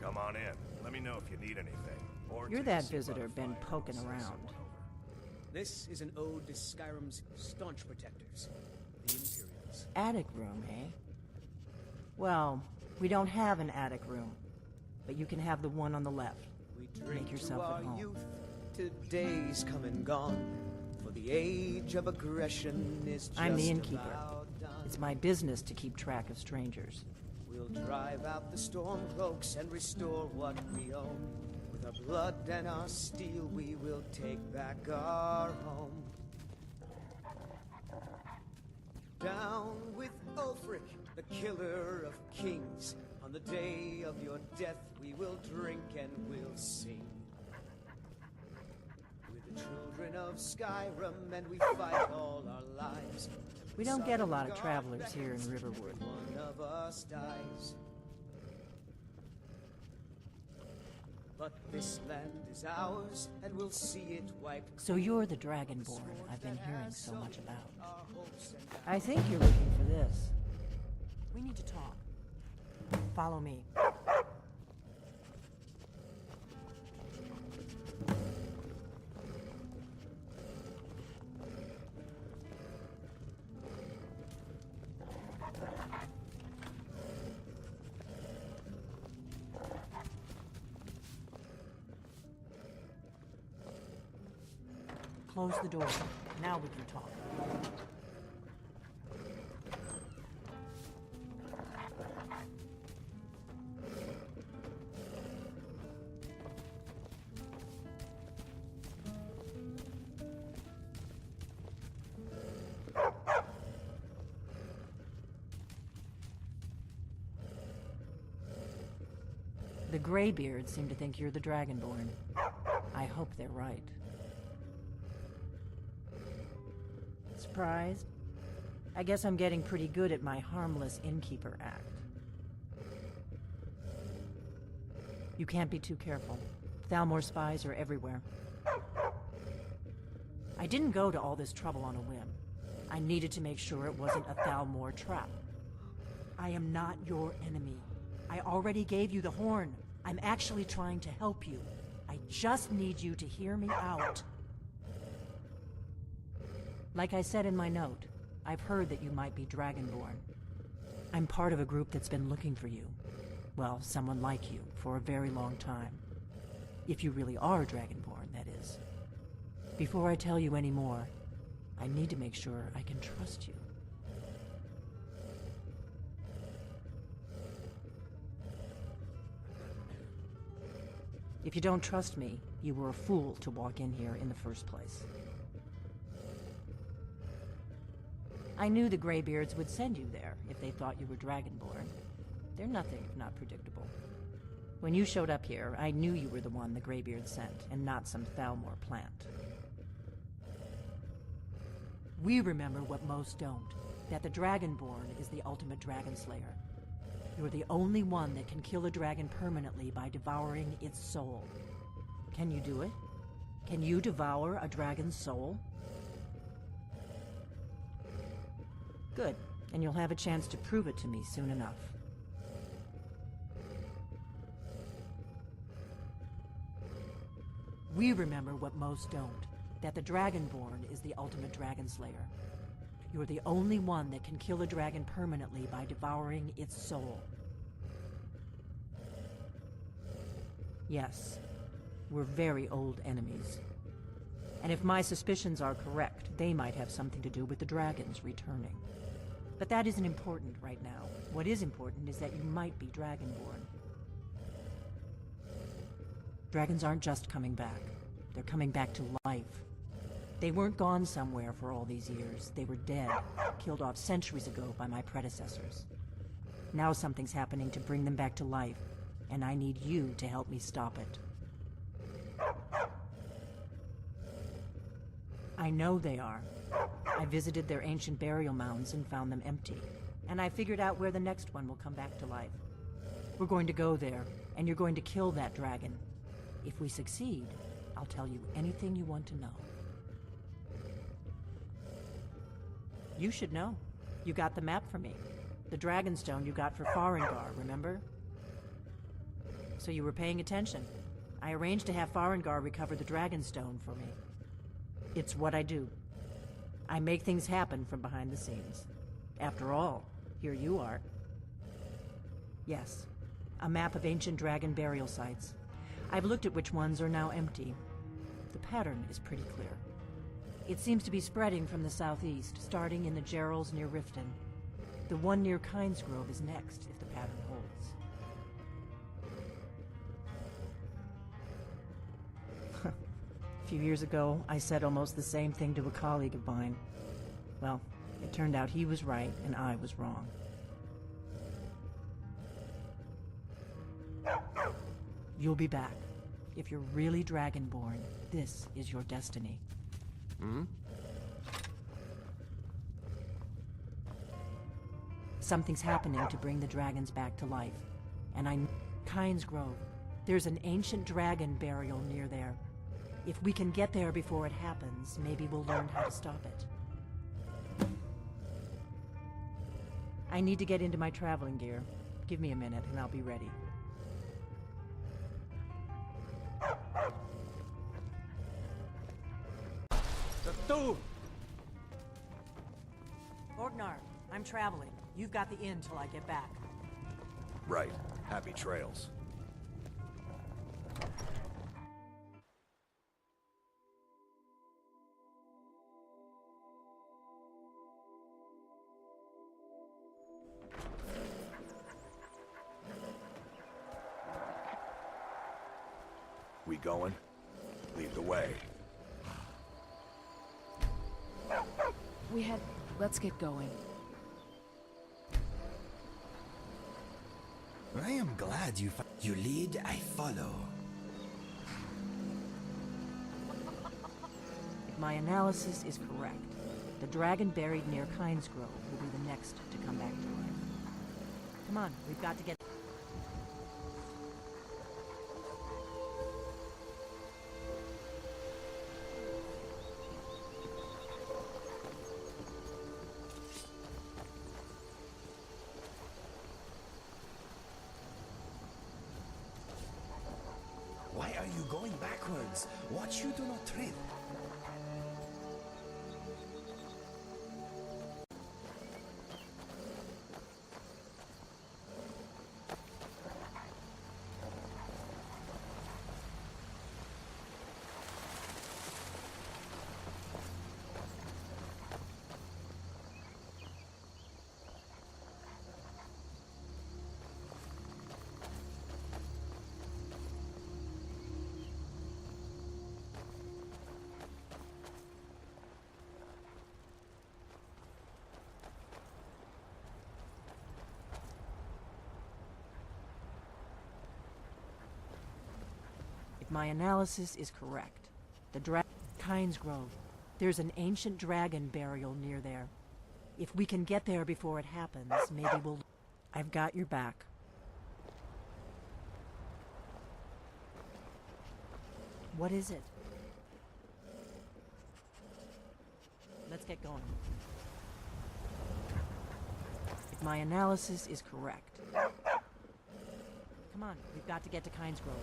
Come on in. Let me know if you need anything. Or You're take that a seat visitor by the been fire. poking I'll send around. someone over. This is an ode to Skyrim's staunch protectors, the Imperials. Attic room, eh? Well, we don't have an attic room, but you can have the one on the left. We drink Make yourself to at our home. youth, to days come and gone, for the age of aggression is just I'm the innkeeper. about done. It's my business to keep track of strangers. We'll drive out the storm cloaks and restore what we own. With our blood and our steel, we will take back our home. Down with Ulfric, the killer of kings. On the day of your death, we will drink and we'll sing. We're the children of Skyrim, and we fight all our lives. We don't get a lot of Sudden travelers God here in beckons, Riverwood. one of us dies. But this land is ours, and we'll see it wiped. So you're the Dragonborn I've been hearing so much about. Our hopes and I think you're looking for this. We need to talk. Follow me. Close the door. Now we can talk. The Greybeards seem to think you're the Dragonborn. I hope they're right. Surprised? I guess I'm getting pretty good at my harmless innkeeper act. You can't be too careful. Thalmor spies are everywhere. I didn't go to all this trouble on a whim. I needed to make sure it wasn't a Thalmor trap. I am not your enemy. I already gave you the horn. I'm actually trying to help you. I just need you to hear me out. Like I said in my note, I've heard that you might be Dragonborn. I'm part of a group that's been looking for you. Well, someone like you, for a very long time. If you really are Dragonborn, that is. Before I tell you any more, I need to make sure I can trust you. If you don't trust me, you were a fool to walk in here in the first place. I knew the Greybeards would send you there if they thought you were Dragonborn. They're nothing if not predictable. When you showed up here, I knew you were the one the Greybeards sent, and not some Thalmor plant. We remember what most don't, that the Dragonborn is the ultimate dragon slayer. You're the only one that can kill a dragon permanently by devouring its soul. Can you do it? Can you devour a dragon's soul? Good, and you'll have a chance to prove it to me soon enough. We remember what most don't, that the Dragonborn is the ultimate dragon slayer. You're the only one that can kill a dragon permanently by devouring its soul. Yes, we're very old enemies. And if my suspicions are correct, they might have something to do with the dragons returning. But that isn't important right now. What is important is that you might be Dragonborn. Dragons aren't just coming back. They're coming back to life. They weren't gone somewhere for all these years. They were dead, killed off centuries ago by my predecessors. Now something's happening to bring them back to life, and I need you to help me stop it. I know they are. I visited their ancient burial mounds and found them empty. And I figured out where the next one will come back to life. We're going to go there, and you're going to kill that dragon. If we succeed, I'll tell you anything you want to know. You should know. You got the map for me. The Dragonstone you got for Farengar, remember? So you were paying attention. I arranged to have Farengar recover the Dragonstone for me. It's what I do. I make things happen from behind the scenes. After all, here you are. Yes, a map of ancient dragon burial sites. I've looked at which ones are now empty. The pattern is pretty clear. It seems to be spreading from the southeast, starting in the Gerals near Riften. The one near Kynesgrove is next, if the pattern holds. A few years ago, I said almost the same thing to a colleague of mine. Well, it turned out he was right and I was wrong. You'll be back. If you're really Dragonborn, this is your destiny. Hmm? Something's happening to bring the dragons back to life. And Kynesgrove. There's an ancient dragon burial near there. If we can get there before it happens, maybe we'll learn how to stop it. I need to get into my traveling gear. Give me a minute and I'll be ready. The Thu'um! Orgnar, I'm traveling. You've got the inn till I get back. Right. Happy trails. We going? Lead the way. Let's get going. I am glad you lead, I follow. If my analysis is correct, the dragon buried near Kynesgrove will be the next to come back to life. Come on, we've got to get... Why are you going backwards? Watch you do not trip. My analysis is correct. The Kynesgrove. There's an ancient dragon burial near there. If we can get there before it happens, maybe we'll... I've got your back. What is it? Let's get going. If my analysis is correct. Come on, we've got to get to Kynesgrove.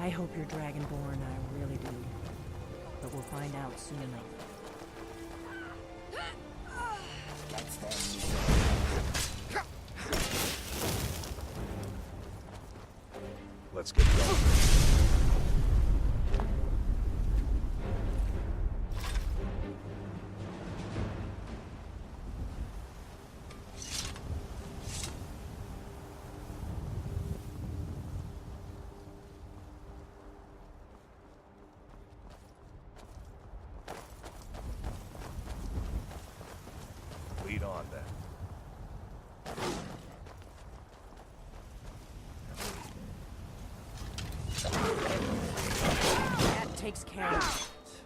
I hope you're Dragonborn, I really do. But we'll find out soon enough. Let's get going. Lead on, then. That takes care of it.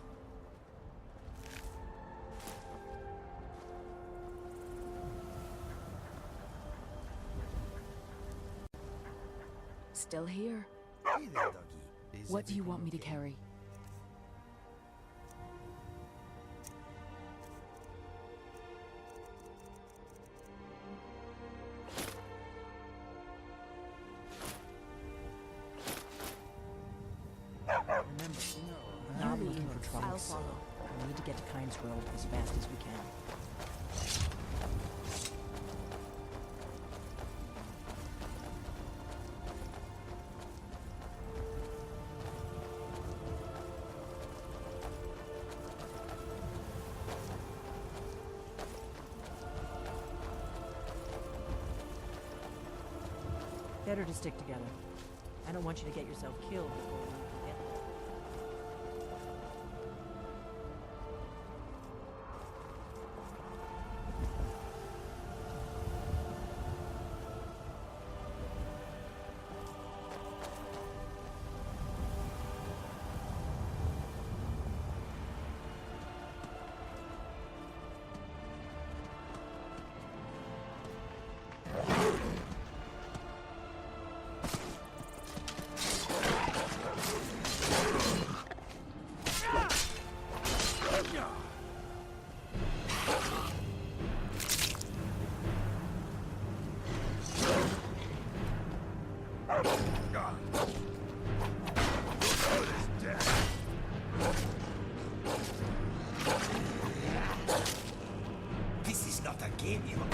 Still here? Hey there, doggy. Is What do you want me to everything okay? carry? Remember, we're not looking for trouble. I'll follow. We need to get to Kyne's Road as fast as we can. Better to stick together. I don't want you to get yourself killed before we get there. This is not a game, you know.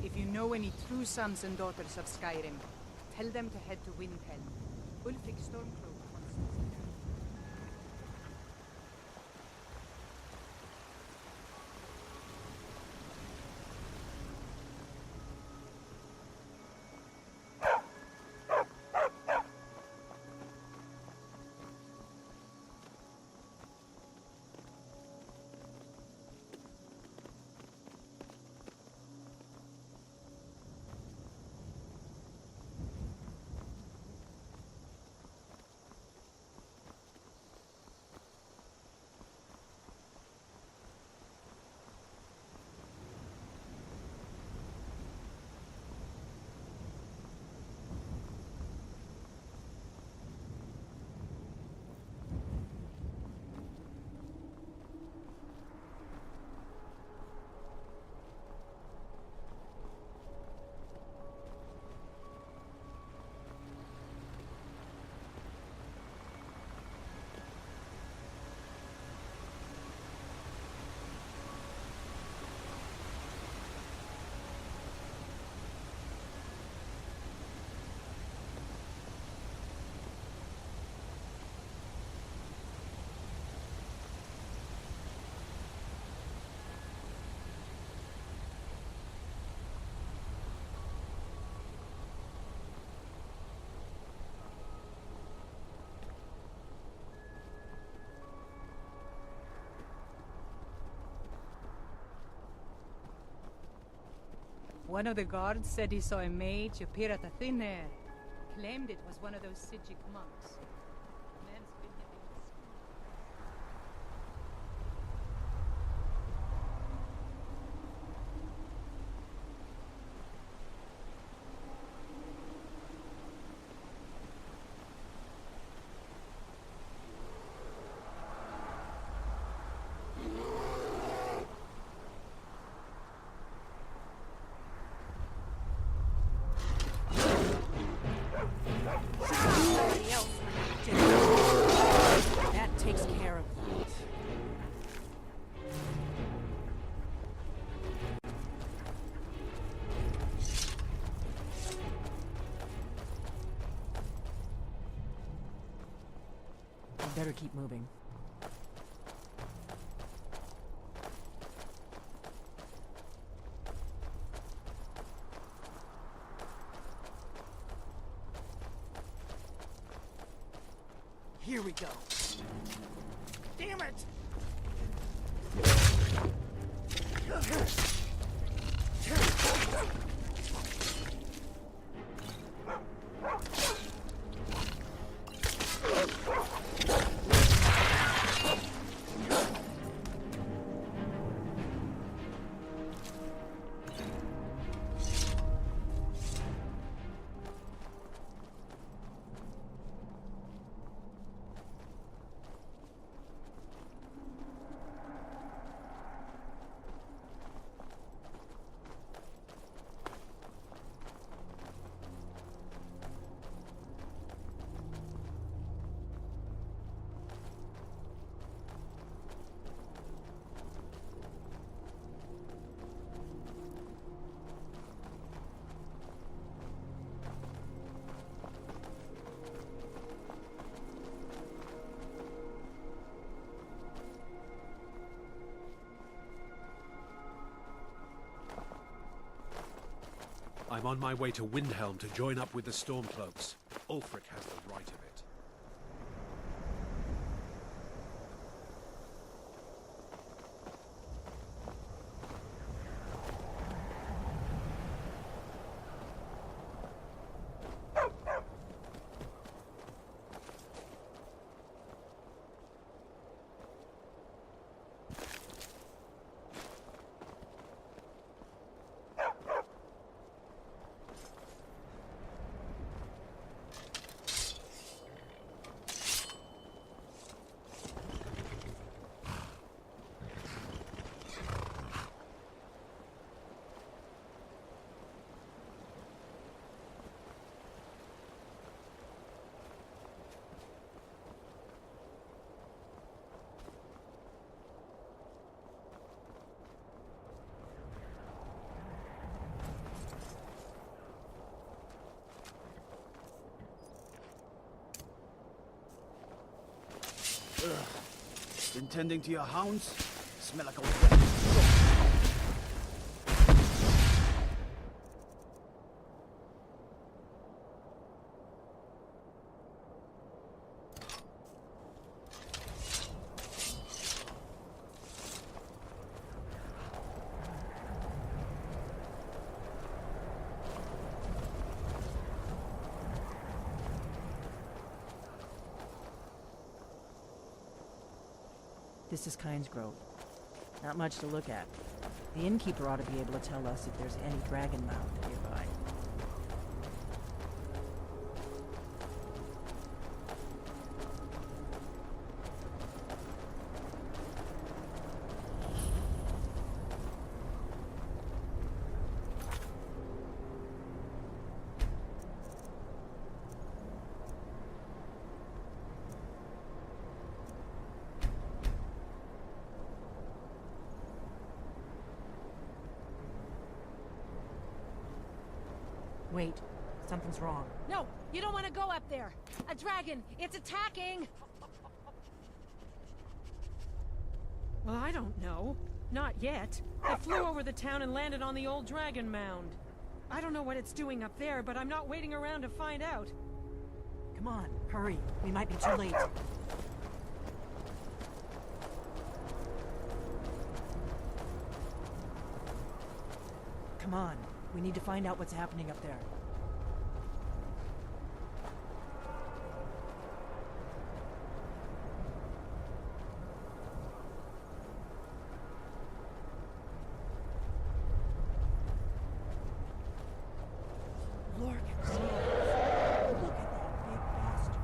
If you know any true sons and daughters of Skyrim, tell them to head to Windhelm. Ulfric Stormcloak wants to see them. One of the guards said he saw a mage appear out of thin air. Claimed it was one of those Sijic monks. Man's been having a That takes care of that. I better keep moving. Here we go. Damn it! I'm on my way to Windhelm to join up with the Stormcloaks. Ulfric has the right of it. Been tending to your hounds? Smell like a wet. This is Kynes Grove. Not much to look at. The innkeeper ought to be able to tell us if there's any dragon mound nearby. Wait, something's wrong. No, you don't want to go up there. A dragon, it's attacking. Well, I don't know. Not yet. It flew over the town and landed on the old dragon mound. I don't know what it's doing up there, but I'm not waiting around to find out. Come on, hurry. We might be too late. Come on. We need to find out what's happening up there. Lord, look at that big bastard.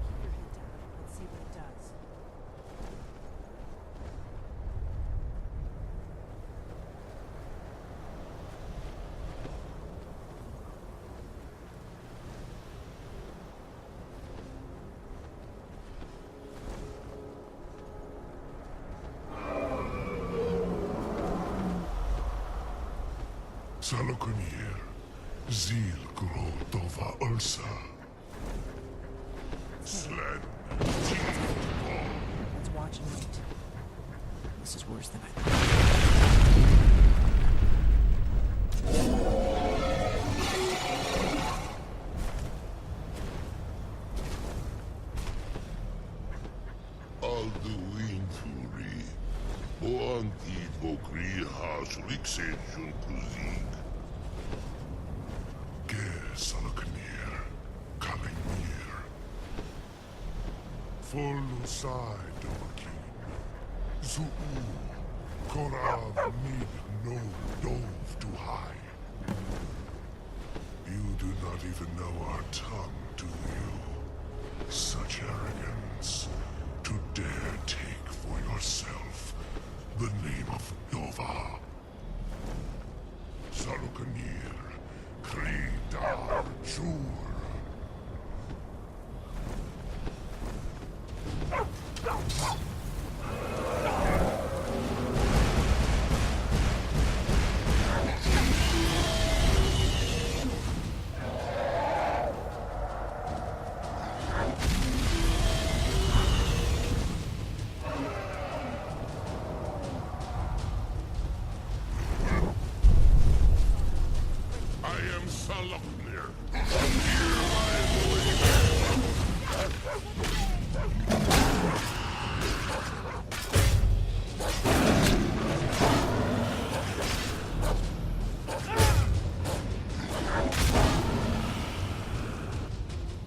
Keep your head down. Let's see what it does. Salokunir, Zil Gro Dova Ursa. Sled. Let's watch and wait. This is worse than I thought. Alduin Furi. Boanti Bokri Has Rixen Kuzik. Ger Salokunir, Kalimir. Folusai Dovakin. Zu'u. Korav Mid No Dove to high. You do not even know our tongue, do you? Such arrogance. To dare take for yourself the name of Dova. Sarukanir, Kridar Jur. I am Salaknir.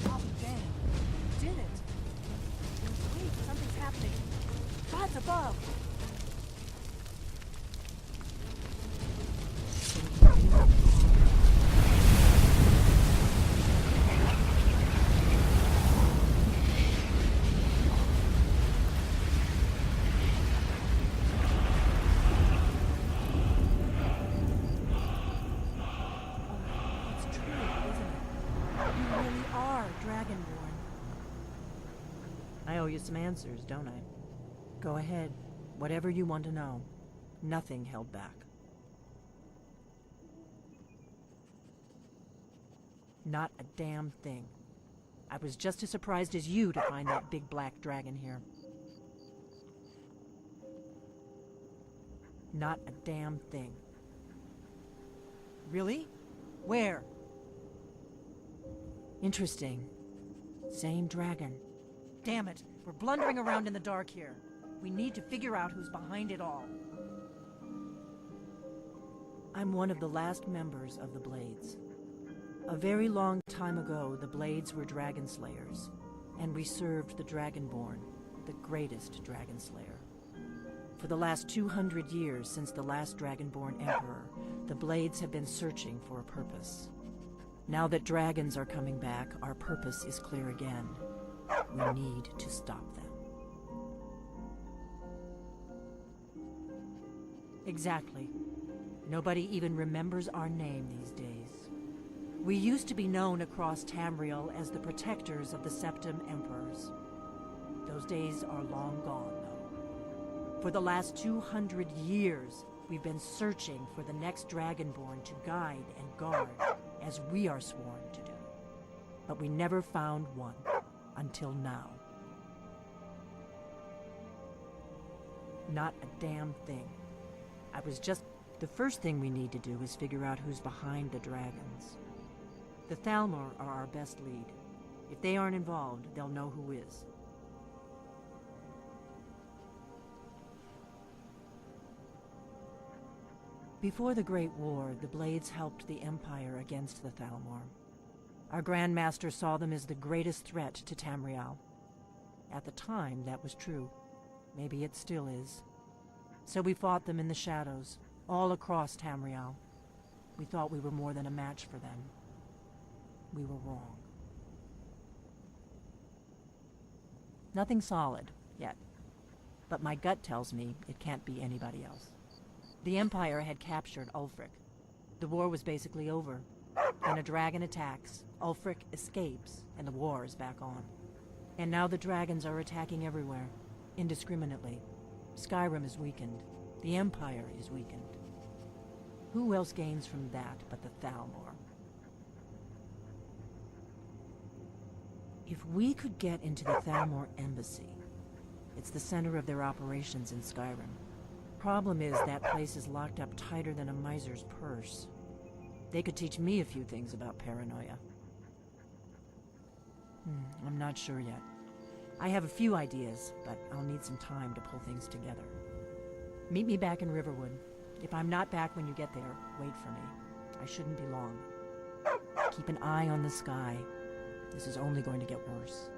Oh, damn. Did it. Wait, something's happening. God's above. It's true, isn't it? You really are Dragonborn. I owe you some answers, don't I? Go ahead. Whatever you want to know. Nothing held back. Not a damn thing. I was just as surprised as you to find that big black dragon here. Not a damn thing. Really? Where? Interesting. Same dragon. Damn it, we're blundering around in the dark here. We need to figure out who's behind it all. I'm one of the last members of the Blades. A very long time ago, the Blades were dragon slayers, and we served the Dragonborn, the greatest dragon slayer. For the last 200 years since the last Dragonborn Emperor, the Blades have been searching for a purpose. Now that dragons are coming back, our purpose is clear again. We need to stop them. Exactly. Nobody even remembers our name these days. We used to be known across Tamriel as the protectors of the Septim Emperors. Those days are long gone, though. For the last 200 years, we've been searching for the next Dragonborn to guide and guard, as we are sworn to do. But we never found one, until now. Not a damn thing. The first thing we need to do is figure out who's behind the dragons. The Thalmor are our best lead. If they aren't involved, they'll know who is. Before the Great War, the Blades helped the Empire against the Thalmor. Our Grand Master saw them as the greatest threat to Tamriel. At the time, that was true. Maybe it still is. So we fought them in the shadows, all across Tamriel. We thought we were more than a match for them. We were wrong. Nothing solid, yet. But my gut tells me it can't be anybody else. The Empire had captured Ulfric. The war was basically over. Then a dragon attacks, Ulfric escapes, and the war is back on. And now the dragons are attacking everywhere, indiscriminately. Skyrim is weakened. The Empire is weakened. Who else gains from that but the Thalmor? If we could get into the Thalmor embassy, it's the center of their operations in Skyrim. Problem is, that place is locked up tighter than a miser's purse. They could teach me a few things about paranoia. I'm not sure yet. I have a few ideas, but I'll need some time to pull things together. Meet me back in Riverwood. If I'm not back when you get there, wait for me. I shouldn't be long. Keep an eye on the sky. This is only going to get worse.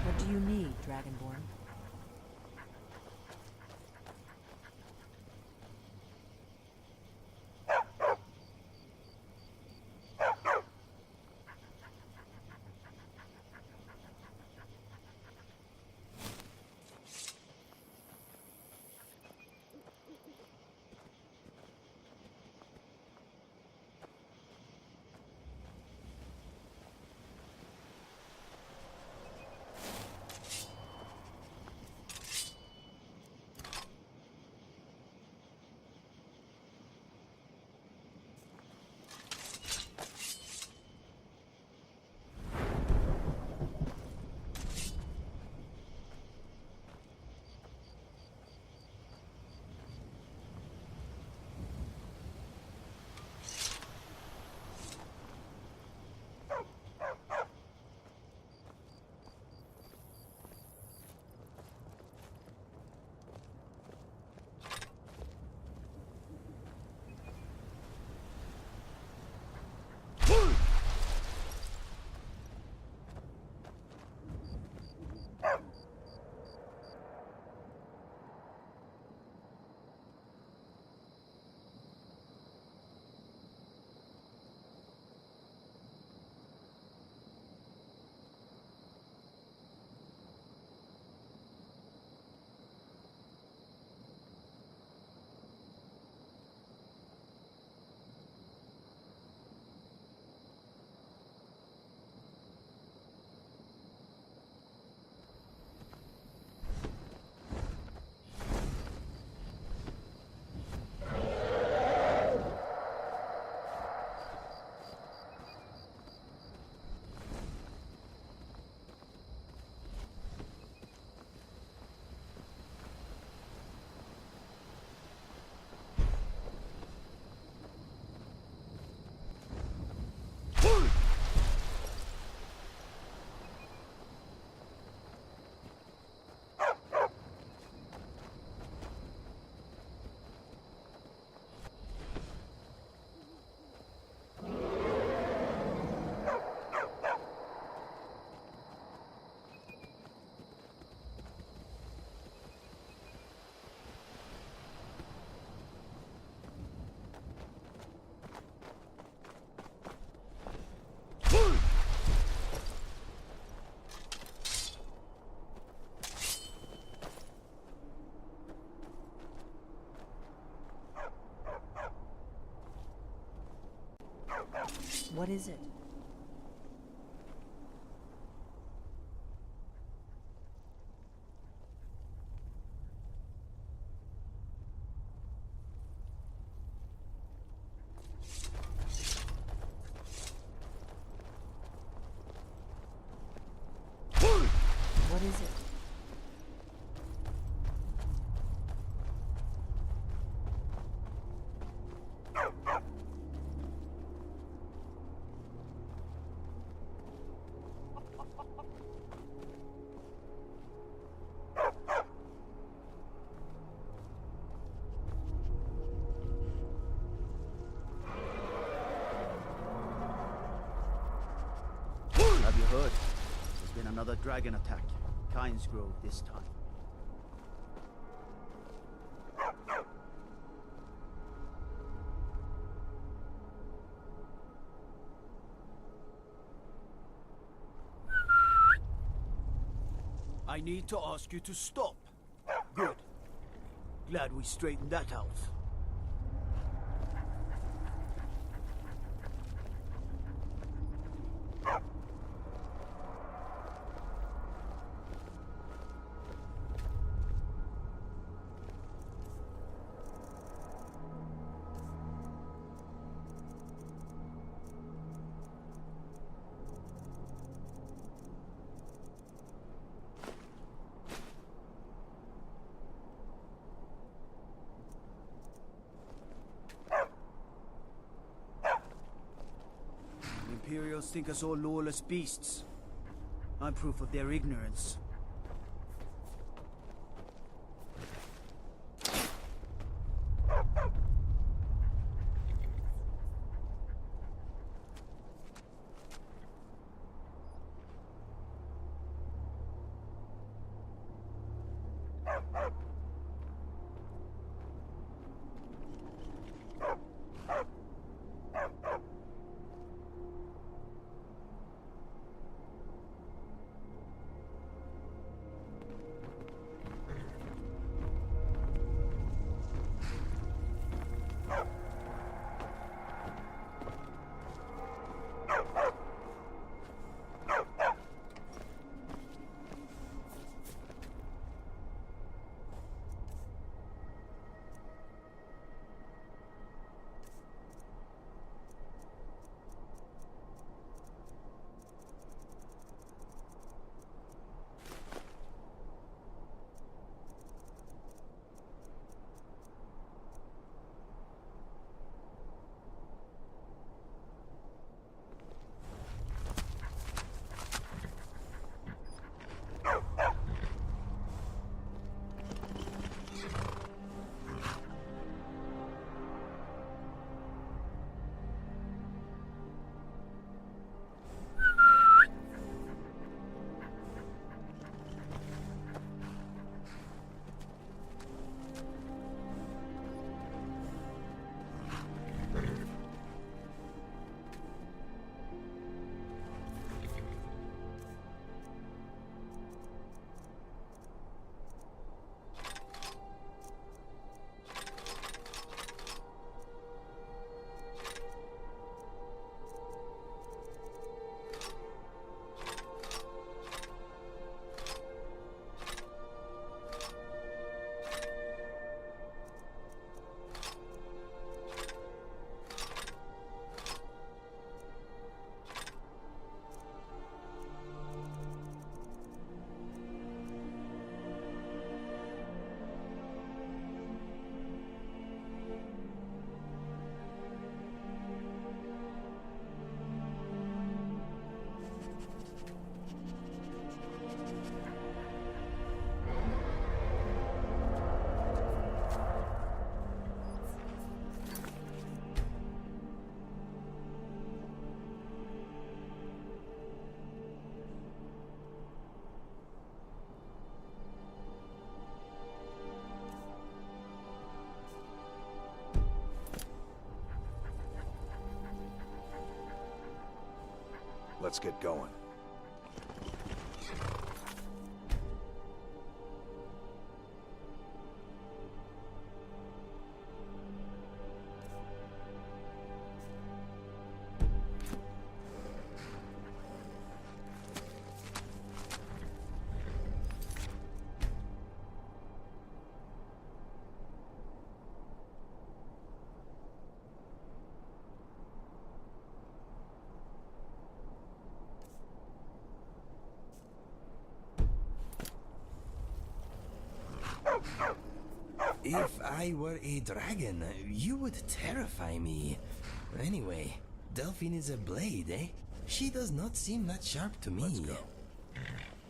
What do you need, Dragonborn? What is it? What is it? Have you heard? There's been another dragon attack. Kynes Grove this time. I need to ask you to stop. Good. Glad we straightened that out. Imperials think us all lawless beasts. I'm proof of their ignorance. Let's get going. If I were a dragon, you would terrify me. Anyway, Delphine is a blade, eh? She does not seem that sharp to me. Let's go.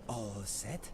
All set?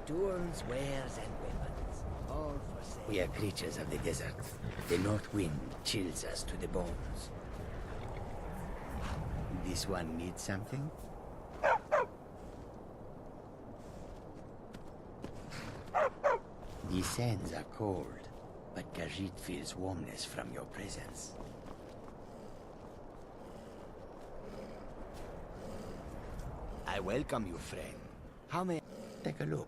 Tools, wares, and weapons, all for sale. We are creatures of the desert. The north wind chills us to the bones. This one needs something? These sands are cold, but Khajiit feels warmness from your presence. I welcome you, friend. How may I take a look?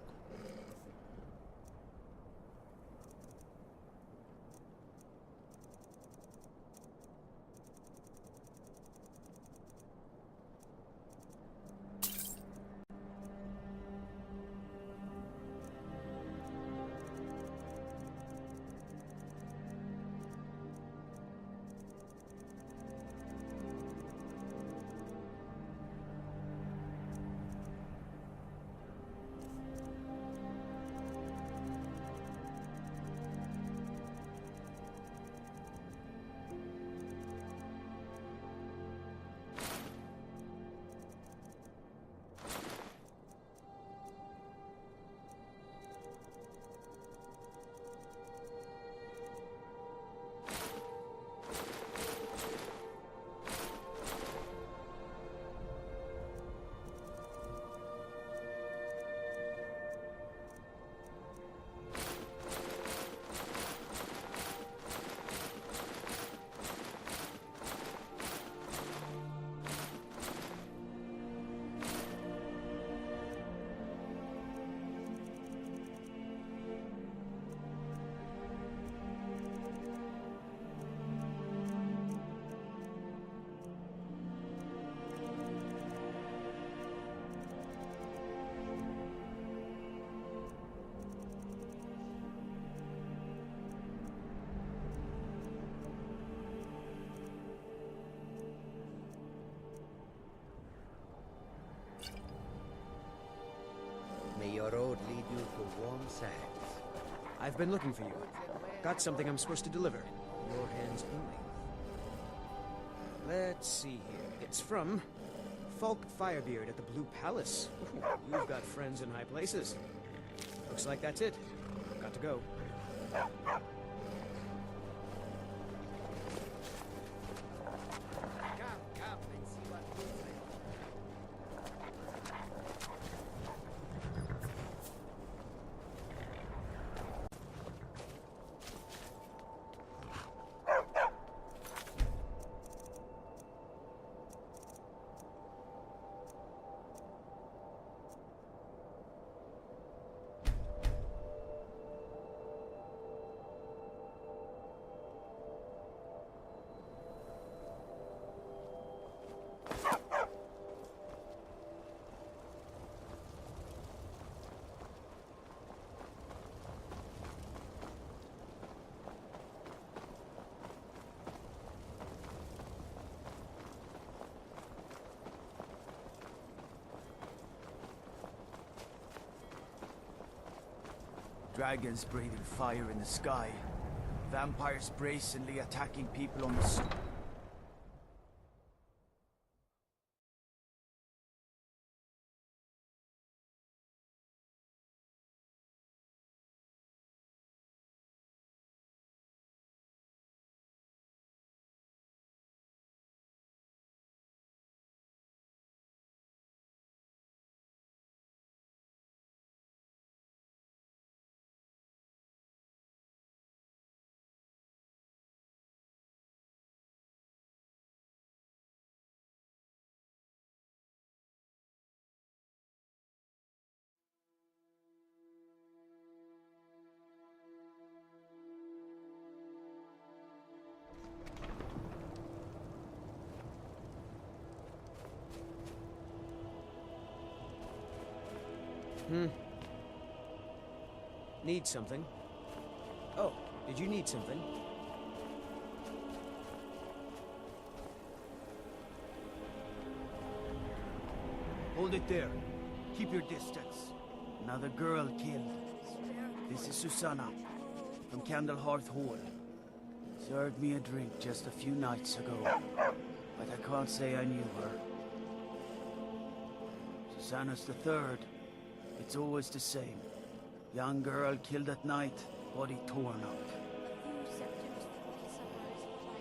May your road lead you to warm sands. I've been looking for you. Got something I'm supposed to deliver. Your hands only. Let's see here. It's from Falk Firebeard at the Blue Palace. Ooh, you've got friends in high places. Looks like that's it. Got to go. Dragons breathing fire in the sky. Vampires brazenly attacking people on the street. Need something? Oh, did you need something? Hold it there. Keep your distance. Another girl killed. This is Susanna, from Candlehearth Hall. Served me a drink just a few nights ago, but I can't say I knew her. Susanna's the third. It's always the same. Young girl killed at night, body torn up.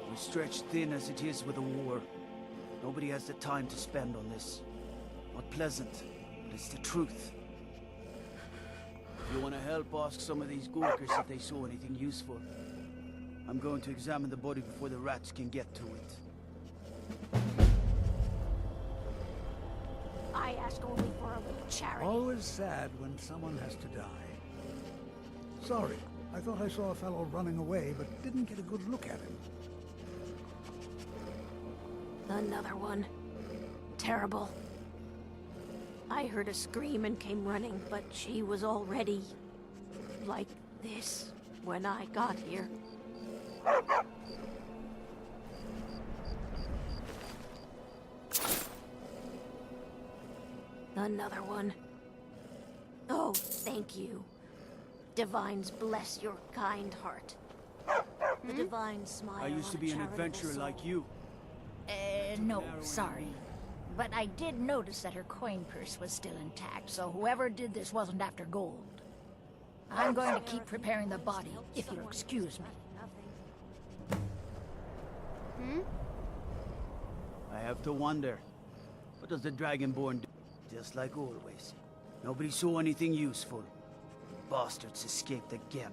We're stretched thin as it is with the war. Nobody has the time to spend on this. Not pleasant, but it's the truth. If you want to help, ask some of these Gorkers if they saw anything useful. I'm going to examine the body before the rats can get to it. I ask only for a little charity. Always sad when someone has to die. Sorry, I thought I saw a fellow running away, but didn't get a good look at him. Another one. Terrible. I heard a scream and came running, but she was already like this when I got here. Another one. Oh, thank you. Divines bless your kind heart. The divine smile. I used to be an adventurer like you. No, sorry. But I did notice that her coin purse was still intact, so whoever did this wasn't after gold. I'm going to keep preparing the body, if you'll excuse me. I have to wonder. What does the Dragonborn do? Just like always. Nobody saw anything useful. Bastards escaped again.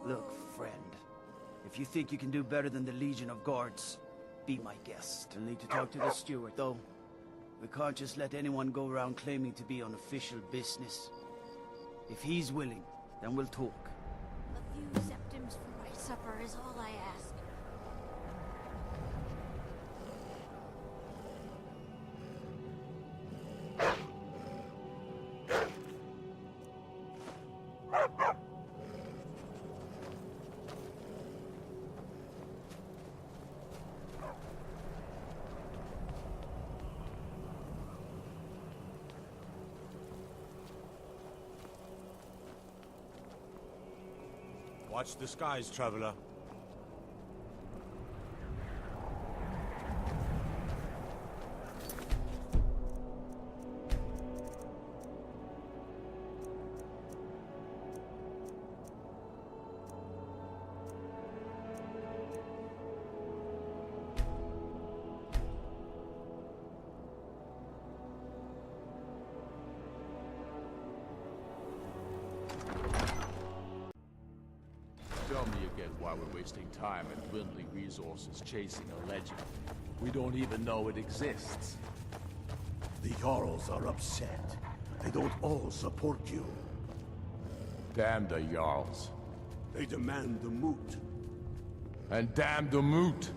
Look, friend. If you think you can do better than the Legion of Guards, be my guest. I'll need to talk to the steward, though. We can't just let anyone go around claiming to be on official business. If he's willing, then we'll talk. A few septims for my supper is all I ask. Watch the skies, traveler. Tell me again why we're wasting time and dwindling resources chasing a legend. We don't even know it exists. The Jarls are upset. They don't all support you. Damn the Jarls. They demand the moot. And damn the moot!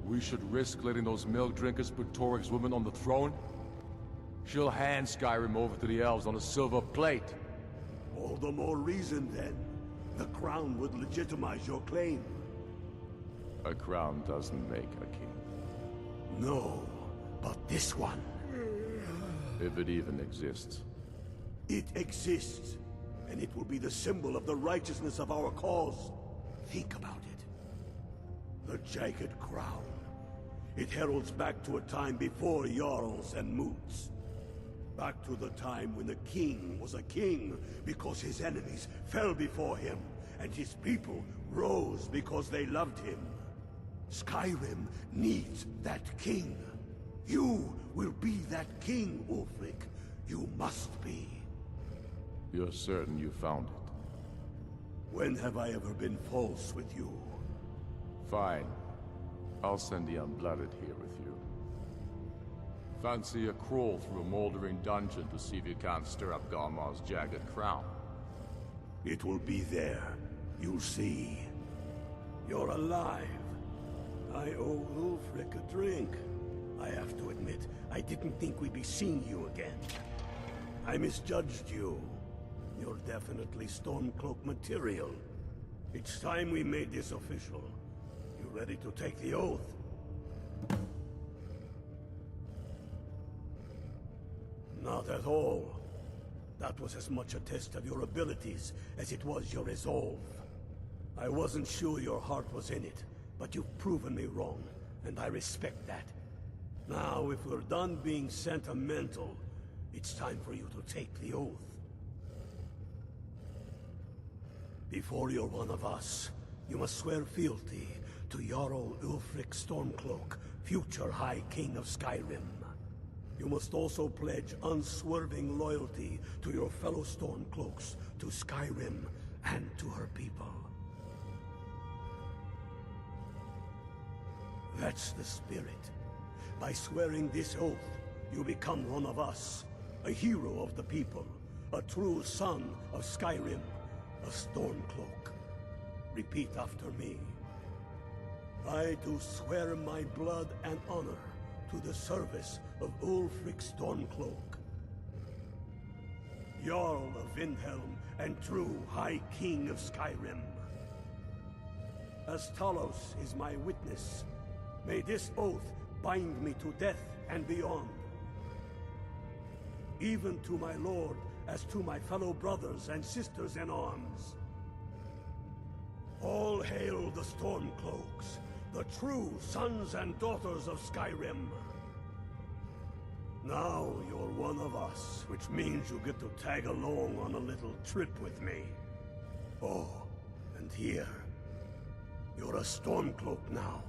We should risk letting those milk drinkers put Torik's woman on the throne? She'll hand Skyrim over to the elves on a silver plate. All the more reason, then. The crown would legitimize your claim. A crown doesn't make a king. No, but this one. If it even exists. It exists, and it will be the symbol of the righteousness of our cause. Think about it. The Jagged Crown. It heralds back to a time before Jarls and Moots. Back to the time when the king was a king because his enemies fell before him, and his people rose because they loved him. Skyrim needs that king. You will be that king, Ulfric. You must be. You're certain you found it? When have I ever been false with you? Fine. I'll send the Unblooded here with you. Fancy a crawl through a moldering dungeon to see if you can't stir up Garmar's Jagged Crown? It will be there. You'll see. You're alive. I owe Ulfric a drink. I have to admit, I didn't think we'd be seeing you again. I misjudged you. You're definitely Stormcloak material. It's time we made this official. You ready to take the oath? Not at all. That was as much a test of your abilities as it was your resolve. I wasn't sure your heart was in it, but you've proven me wrong, and I respect that. Now, if we're done being sentimental, it's time for you to take the oath. Before you're one of us, you must swear fealty to Jarl Ulfric Stormcloak, future High King of Skyrim. You must also pledge unswerving loyalty to your fellow Stormcloaks, to Skyrim, and to her people. That's the spirit. By swearing this oath, you become one of us, a hero of the people, a true son of Skyrim, a Stormcloak. Repeat after me. I do swear my blood and honor to the service of Ulfric Stormcloak, Jarl of Windhelm and true High King of Skyrim. As Talos is my witness, may this oath bind me to death and beyond. Even to my lord, as to my fellow brothers and sisters in arms. All hail the Stormcloaks, the true sons and daughters of Skyrim. Now you're one of us, which means you get to tag along on a little trip with me. Oh, and here. You're a Stormcloak now.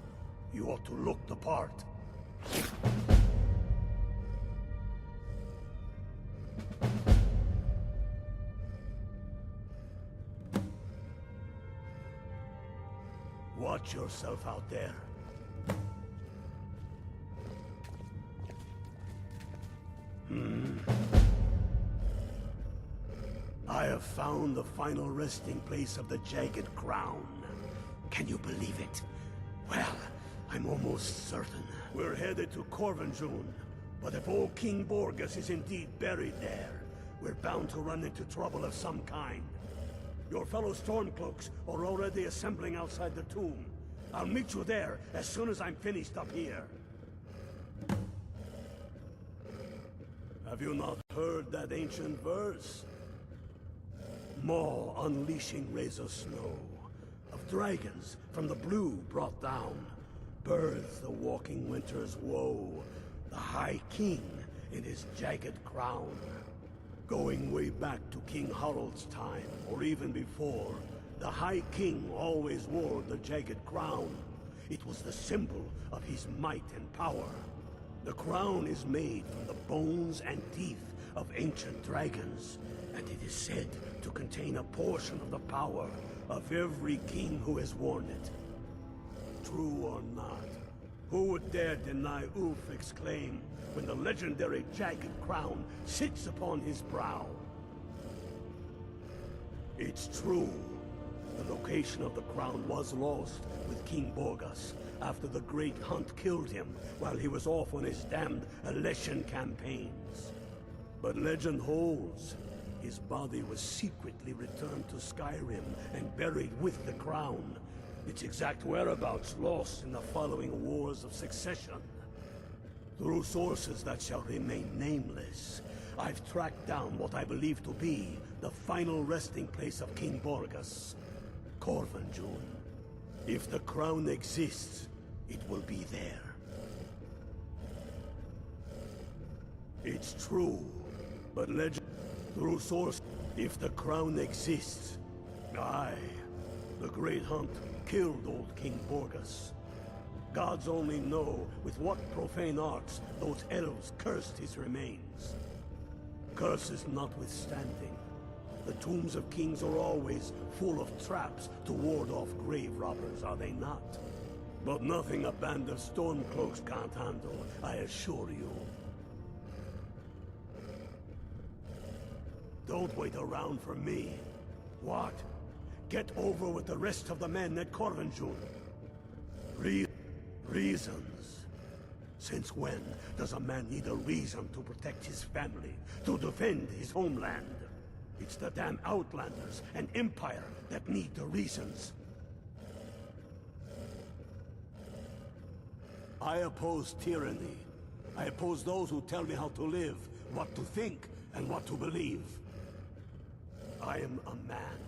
You ought to look the part. Watch yourself out there. I have found the final resting place of the Jagged Crown. Can you believe it? Well, I'm almost certain. We're headed to Corvinjun, but if old King Borgus is indeed buried there, we're bound to run into trouble of some kind. Your fellow Stormcloaks are already assembling outside the tomb. I'll meet you there as soon as I'm finished up here. Have you not heard that ancient verse? Maw unleashing rays of snow, of dragons from the blue brought down, births the walking winter's woe, the High King in his jagged crown. Going way back to King Harald's time, or even before, the High King always wore the jagged crown. It was the symbol of his might and power. The crown is made from the bones and teeth of ancient dragons, and it is said to contain a portion of the power of every king who has worn it. True or not, who would dare deny Ulfric's claim when the legendary jagged crown sits upon his brow? It's true. The location of the crown was lost with King Borgus after the Great Hunt killed him while he was off on his damned Alessian campaigns. But legend holds, his body was secretly returned to Skyrim and buried with the crown, its exact whereabouts lost in the following Wars of Succession. Through sources that shall remain nameless, I've tracked down what I believe to be the final resting place of King Borgas, Corvanjun. If the crown exists, it will be there. It's true, but legend through source, if the crown exists, aye, the Great Hunt killed old King Borgas. Gods only know with what profane arts those elves cursed his remains. Curses notwithstanding, the tombs of kings are always full of traps to ward off grave robbers, are they not? But nothing a band of Stormcloaks can't handle, I assure you. Don't wait around for me. What? Get over with the rest of the men at Corvanjun. Reasons? Since when does a man need a reason to protect his family, to defend his homeland? It's the damn Outlanders and Empire that need the reasons. I oppose tyranny. I oppose those who tell me how to live, what to think, and what to believe. I am a man.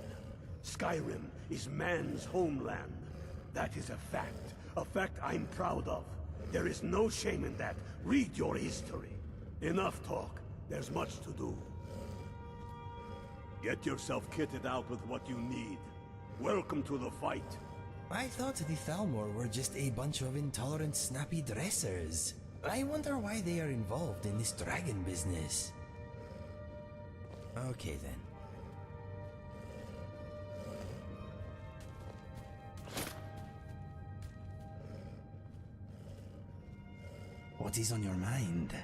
Skyrim is man's homeland. That is a fact I'm proud of. There is no shame in that. Read your history. Enough talk. There's much to do. Get yourself kitted out with what you need. Welcome to the fight. I thought the Thalmor were just a bunch of intolerant snappy dressers. I wonder why they are involved in this dragon business. Okay then. What is on your mind?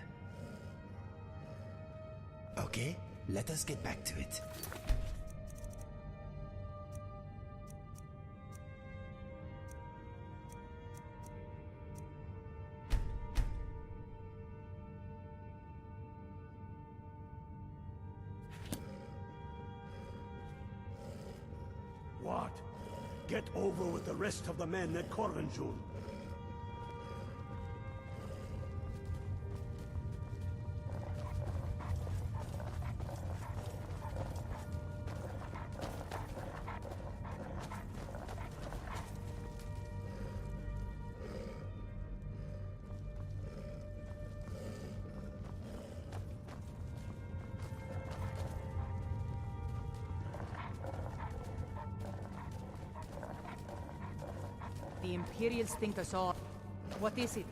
Okay, let us get back to it. What? Get over with the rest of the men at Corvanjun. The Imperials think us all. What is it?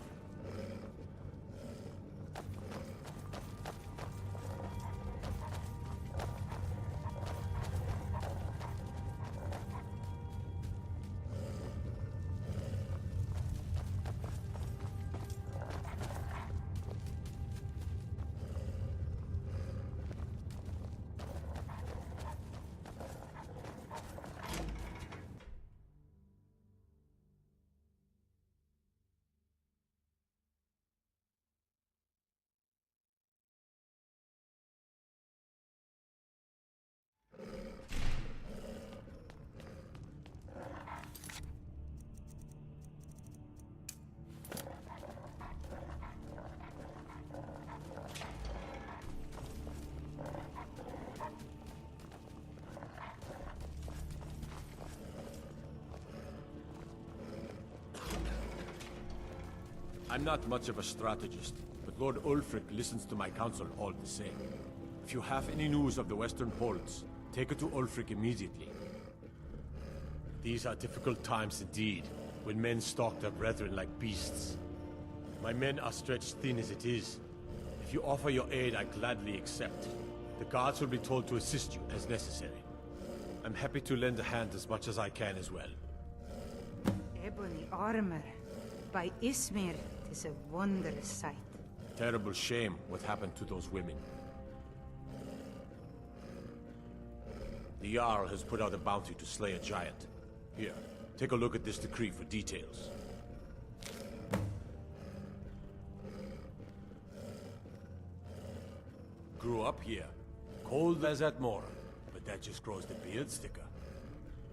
I'm not much of a strategist, but Lord Ulfric listens to my counsel all the same. If you have any news of the Western Polts, take it to Ulfric immediately. These are difficult times indeed, when men stalk their brethren like beasts. My men are stretched thin as it is. If you offer your aid, I gladly accept. The guards will be told to assist you as necessary. I'm happy to lend a hand as much as I can as well. Ebony armor. By Ismir, 'tis a wondrous sight. Terrible shame what happened to those women. The Jarl has put out a bounty to slay a giant. Here, take a look at this decree for details. Grew up here. Cold as at Moor, but that just grows the beard thicker.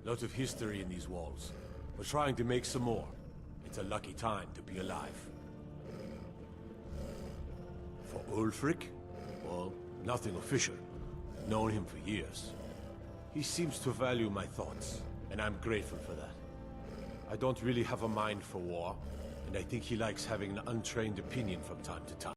Lots of history in these walls. We're trying to make some more. It's a lucky time to be alive. For Ulfric? Well, nothing official. Known him for years. He seems to value my thoughts, and I'm grateful for that. I don't really have a mind for war, and I think he likes having an untrained opinion from time to time.